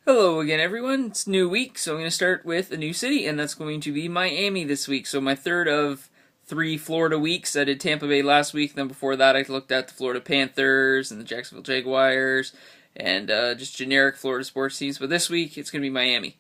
Hello again, everyone. It's a new week, so I'm going to start with a new city, and that's going to be Miami this week. So my third of three Florida weeks. I did Tampa Bay last week. Then before that, I looked at the Florida Panthers and the Jacksonville Jaguars, and just generic Florida sports teams. But this week, it's going to be Miami.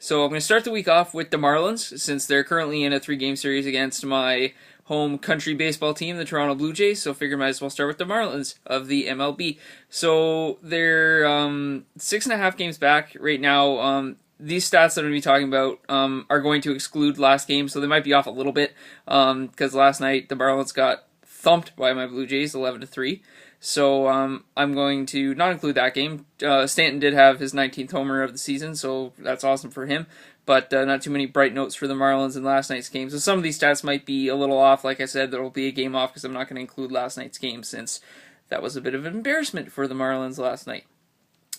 So I'm going to start the week off with the Marlins, since they're currently in a three-game series against my home country baseball team, the Toronto Blue Jays, so figure might as well start with the Marlins of the MLB. So they're 6.5 games back right now. These stats that I'm going to be talking about are going to exclude last game, so they might be off a little bit, because last night the Marlins got thumped by my Blue Jays 11-3. So I'm going to not include that game. Stanton did have his 19th homer of the season, so that's awesome for him. But not too many bright notes for the Marlins in last night's game. So some of these stats might be a little off. Like I said, there will be a game off because I'm not going to include last night's game, since that was a bit of an embarrassment for the Marlins last night.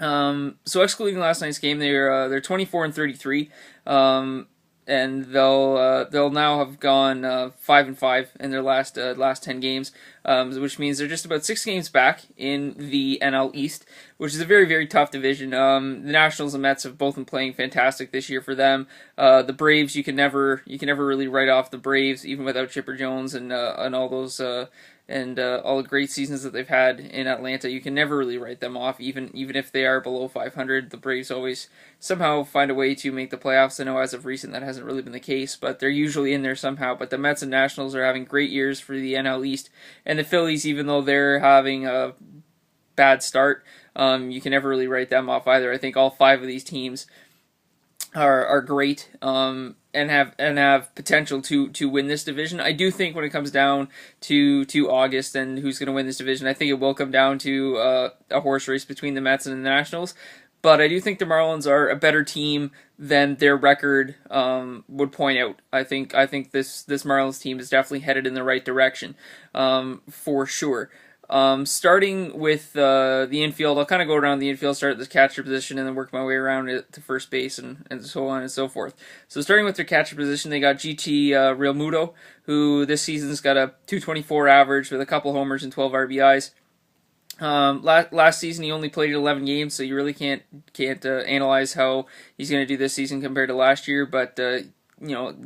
So excluding last night's game, they're 24-33. And they'll now have gone 5-5 in their last 10 games, which means they're just about 6 games back in the NL East, which is a very, very tough division. The Nationals and Mets have both been playing fantastic this year for them. The Braves, you can never really write off the Braves, even without Chipper Jones and all those all the great seasons that they've had in Atlanta. You can never really write them off, even if they are below 500. The Braves always somehow find a way to make the playoffs. I know as of recent that hasn't really been the case, but they're usually in there somehow. But the Mets and Nationals are having great years for the NL East, and the Phillies, even though they're having a bad start, you can never really write them off either. I think all 5 of these teams are great, and have potential to win this division. I do think when it comes down to August and who's going to win this division, I think it will come down to a horse race between the Mets and the Nationals. But I do think the Marlins are a better team than their record would point out. I think this Marlins team is definitely headed in the right direction, for sure. Starting with the infield, I'll kind of go around the infield, start at the catcher position, and then work my way around to first base and so on and so forth. So starting with their catcher position, they got GT Realmuto, who this season's got a 224 average with a couple homers and 12 RBIs. Last season he only played 11 games, so you really can't analyze how he's going to do this season compared to last year, but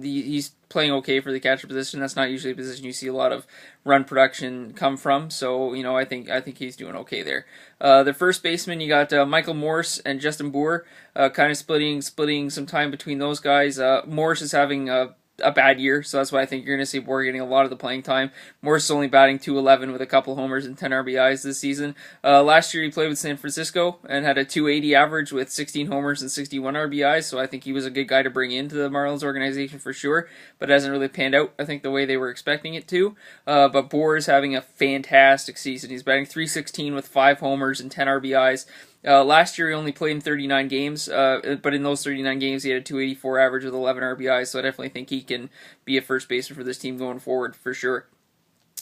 he's playing okay for the catcher position. That's not usually a position you see a lot of run production come from, so I think he's doing okay there. The first baseman, you got Michael Morse and Justin Bour, kind of splitting some time between those guys. Morse is having a bad year, so that's why I think you're going to see Bour getting a lot of the playing time. Morse is only batting .211 with a couple homers and 10 RBIs this season. Last year he played with San Francisco and had a .280 average with 16 homers and 61 RBIs, so I think he was a good guy to bring into the Marlins organization for sure, but it hasn't really panned out, I think, the way they were expecting it to. But Bour is having a fantastic season. He's batting .316 with 5 homers and 10 RBIs. Last year he only played in 39 games, but in those 39 games he had a .284 average with 11 RBIs, so I definitely think he can be a first baseman for this team going forward for sure.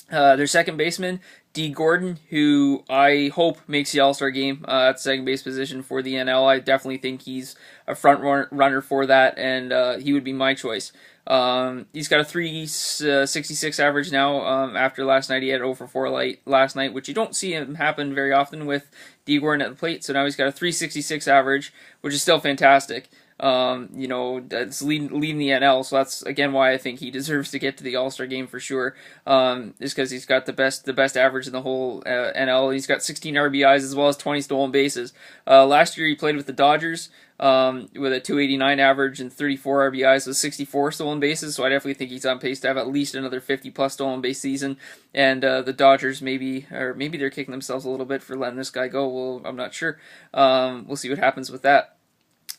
Their second baseman, D. Gordon, who I hope makes the All-Star game at the second base position for the NL. I definitely think he's a front runner for that, and he would be my choice. He's got a .366 average now. After last night, he had 0 for 4 last night, which you don't see him happen very often with D. Gordon at the plate. So now he's got a .366 average, which is still fantastic. That's leading the NL, so that's again why I think he deserves to get to the All-Star game for sure. Is because he's got the best average in the whole NL. He's got 16 RBIs as well as 20 stolen bases. Last year he played with the Dodgers with a .289 average and 34 RBIs with 64 stolen bases. So I definitely think he's on pace to have at least another 50+ stolen base season. And the Dodgers maybe they're kicking themselves a little bit for letting this guy go. Well, I'm not sure. We'll see what happens with that.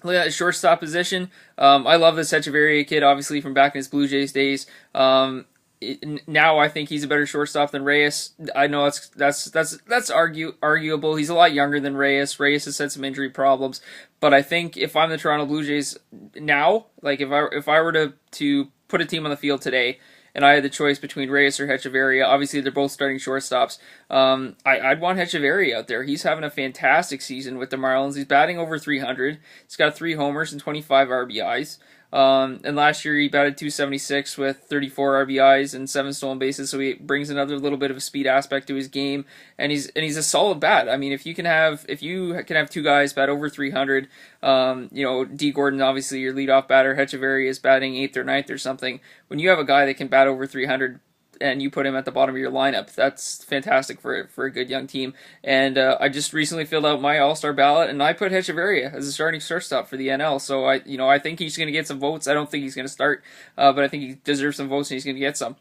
Look at the shortstop position. I love this Echeverria kid, obviously from back in his Blue Jays days. Now I think he's a better shortstop than Reyes. I know that's arguable. He's a lot younger than Reyes. Reyes has had some injury problems, but I think if I'm the Toronto Blue Jays now, like if I were to put a team on the field today, and I had the choice between Reyes or Echeverria, obviously they're both starting shortstops. I'd want Echeverria out there. He's having a fantastic season with the Marlins. He's batting over .300. He's got 3 homers and 25 RBIs. And last year he batted 276 with 34 RBIs and 7 stolen bases, so he brings another little bit of a speed aspect to his game, and he's a solid bat. I mean, if you can have two guys bat over 300, D. Gordon, obviously your leadoff batter, Hechavarria is batting 8th or 9th or something. When you have a guy that can bat over 300 and you put him at the bottom of your lineup, that's fantastic for a good young team. And I just recently filled out my All-Star ballot, and I put Hechavarria as a starting shortstop for the NL. So I think he's going to get some votes. I don't think he's going to start, but I think he deserves some votes, and he's going to get some.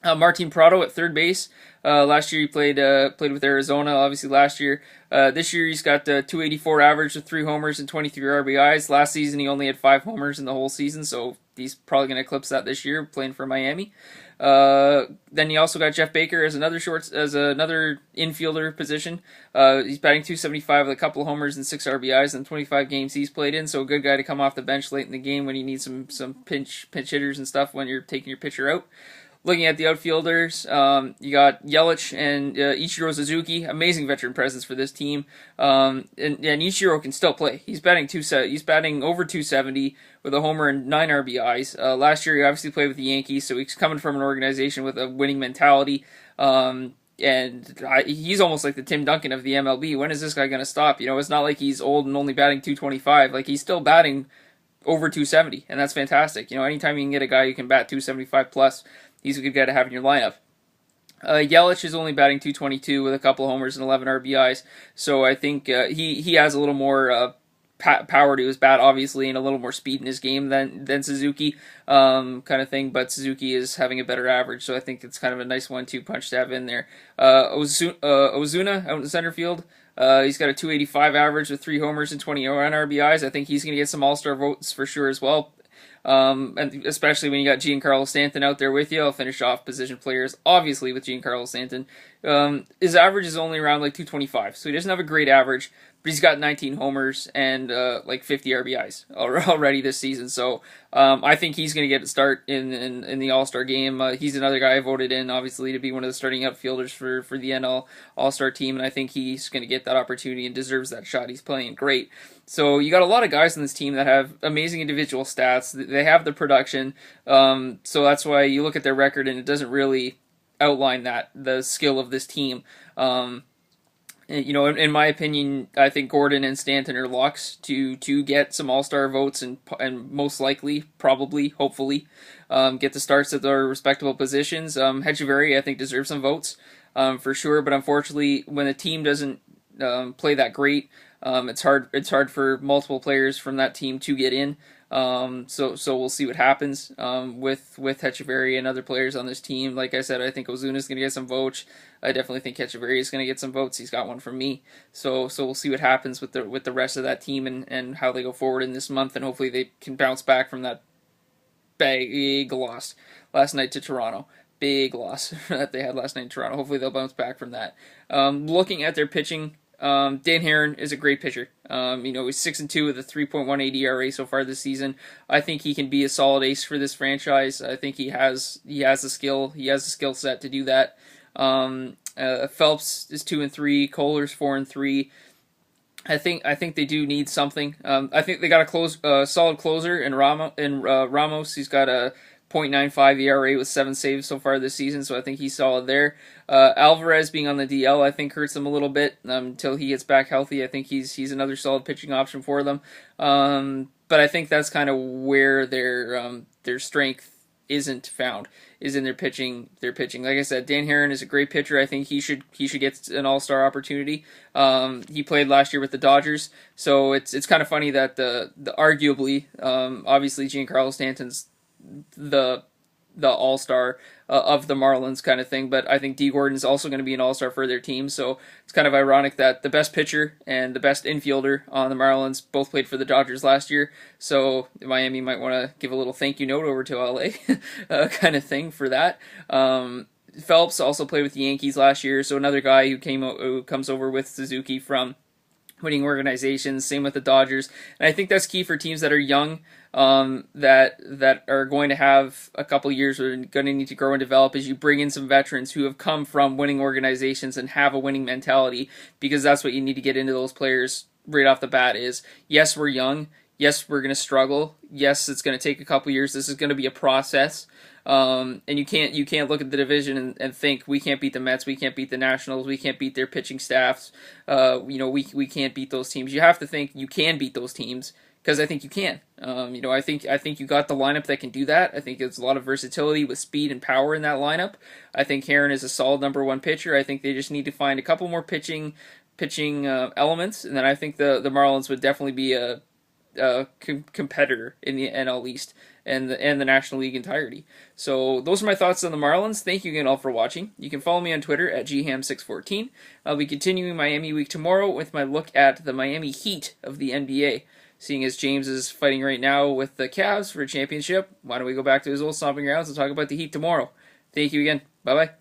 Martin Prado at third base. Last year he played with Arizona, obviously last year. This year he's got 284 average with 3 homers and 23 RBIs. Last season he only had 5 homers in the whole season, so he's probably going to eclipse that this year playing for Miami. Then you also got Jeff Baker as another infielder position. He's batting 275 with a couple of homers and 6 RBIs in 25 games he's played in, so a good guy to come off the bench late in the game when you need some pinch hitters and stuff when you're taking your pitcher out. Looking at the outfielders, you got Yelich and Ichiro Suzuki, amazing veteran presence for this team. And Ichiro can still play. He's batting over 270 with a homer and 9 RBIs. Last year he obviously played with the Yankees, so he's coming from an organization with a winning mentality. And he's almost like the Tim Duncan of the MLB. When is this guy going to stop? It's not like he's old and only batting 225. Like, he's still batting over 270, and that's fantastic. Anytime you can get a guy who can bat 275 plus, he's a good guy to have in your lineup. Yelich is only batting 222 with a couple of homers and 11 RBIs, so I think he has a little more power to his bat, obviously, and a little more speed in his game than Suzuki, kind of thing. But Suzuki is having a better average, so I think it's kind of a nice 1-2 punch to have in there. Ozuna out in center field. He's got a 285 average with 3 homers and 21 RBIs. I think he's going to get some All-Star votes for sure as well. And especially when you got Giancarlo Stanton out there with you. I'll finish off position players, obviously, with Giancarlo Stanton. His average is only around like 225, so he doesn't have a great average, but he's got 19 homers and like 50 RBIs already this season. So I think he's going to get a start in the All-Star game. He's another guy I voted in, obviously, to be one of the starting outfielders for the NL All-Star team, and I think he's going to get that opportunity and deserves that shot. He's playing great. So you got a lot of guys on this team that have amazing individual stats. They have the production, so that's why you look at their record and it doesn't really outline the skill of this team. In my opinion, I think Gordon and Stanton are locks to get some All-Star votes and most likely, probably, hopefully, get the starts at their respectable positions. Hechavarria, I think, deserves some votes for sure, but unfortunately, when a team doesn't play that great, it's hard for multiple players from that team to get in. So we'll see what happens with Hechavarria and other players on this team. Like I said, I think Ozuna's going to get some votes. I definitely think Hechavarria is going to get some votes. He's got one from me. So we'll see what happens with the rest of that team and how they go forward in this month, and hopefully they can bounce back from that big loss last night to Toronto. Big loss that they had last night in Toronto. Hopefully they'll bounce back from that. Looking at their pitching, Dan Herron is a great pitcher. He's 6-2 with a 3.18 ERA so far this season. I think he can be a solid ace for this franchise. I think he has the skill. He has the skill set to do that. Phelps is 2-3. Kohler's 4-3. I think they do need something. I think they got a solid closer in Ramos. He's got a .95 ERA with 7 saves so far this season, so I think he's solid there. Alvarez being on the DL, I think, hurts them a little bit until he gets back healthy. I think he's another solid pitching option for them. But I think that's kind of where their strength isn't found, is in their pitching. Like I said, Dan Herron is a great pitcher. I think he should get an All-Star opportunity. He played last year with the Dodgers, so it's kind of funny that the arguably, obviously Giancarlo Stanton's the All-Star of the Marlins kind of thing, but I think D. Gordon is also going to be an All-Star for their team, so it's kind of ironic that the best pitcher and the best infielder on the Marlins both played for the Dodgers last year, so Miami might want to give a little thank you note over to LA kind of thing for that. Phelps also played with the Yankees last year, so another guy who comes over with Suzuki from winning organizations. Same with the Dodgers, and I think that's key for teams that are young, that are going to have a couple years where they're going to need to grow and develop, as you bring in some veterans who have come from winning organizations and have a winning mentality, because that's what you need to get into those players right off the bat. Is, yes, we're young. Yes, we're going to struggle. Yes, it's going to take a couple years. This is going to be a process. And you can't look at the division and think we can't beat the Mets, we can't beat the Nationals, we can't beat their pitching staffs. We can't beat those teams. You have to think you can beat those teams because I think you can. I think you got the lineup that can do that. I think there's a lot of versatility with speed and power in that lineup. I think Heron is a solid number one pitcher. I think they just need to find a couple more pitching elements, and then I think the Marlins would definitely be a competitor in the NL East and the National League entirety. So those are my thoughts on the Marlins. Thank you again all for watching. You can follow me on Twitter at gham614. I'll be continuing Miami week tomorrow with my look at the Miami Heat of the NBA. Seeing as James is fighting right now with the Cavs for a championship, why don't we go back to his old stomping grounds and talk about the Heat tomorrow? Thank you again. Bye-bye.